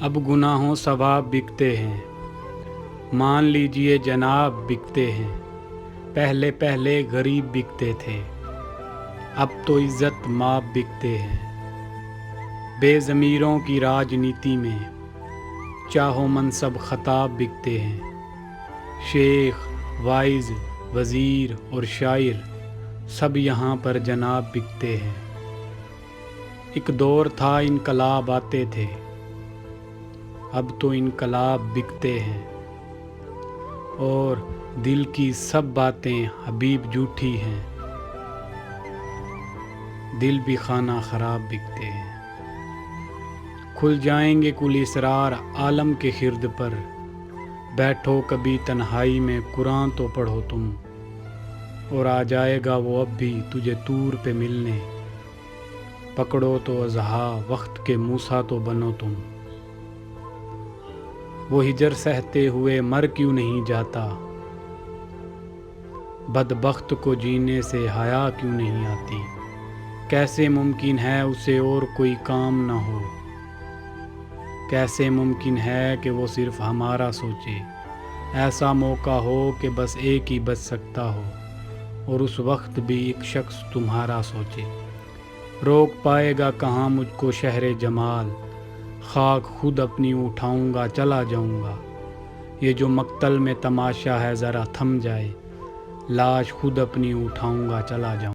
اب گناہوں ثواب بکتے ہیں، مان لیجئے جناب بکتے ہیں۔ پہلے پہلے غریب بکتے تھے، اب تو عزت ماب بکتے ہیں۔ بے ضمیروں کی راجنیتی میں چاہو منصب خطاب بکتے ہیں۔ شیخ، وائز، وزیر اور شاعر سب یہاں پر جناب بکتے ہیں۔ ایک دور تھا انقلاب آتے تھے، اب تو انقلاب بکتے ہیں۔ اور دل کی سب باتیں حبیب جھوٹی ہیں، دل بھی خانہ خراب بکتے ہیں۔ کھل جائیں گے کل اسرار عالم کے خرد پر، بیٹھو کبھی تنہائی میں قرآن تو پڑھو تم، اور آ جائے گا وہ اب بھی تجھے طور پہ ملنے، پکڑو تو اضحیٰ وقت کے موسیٰ تو بنو تم۔ وہ ہجر سہتے ہوئے مر کیوں نہیں جاتا، بدبخت کو جینے سے حیا کیوں نہیں آتی، کیسے ممکن ہے اسے اور کوئی کام نہ ہو، کیسے ممکن ہے کہ وہ صرف ہمارا سوچے، ایسا موقع ہو کہ بس ایک ہی بچ سکتا ہو، اور اس وقت بھی ایک شخص تمہارا سوچے۔ روک پائے گا کہاں مجھ کو شہر جمال، خاک خود اپنی اٹھاؤں گا چلا جاؤں گا۔ یہ جو مقتل میں تماشا ہے ذرا تھم جائے، لاش خود اپنی اٹھاؤں گا چلا جاؤں گا۔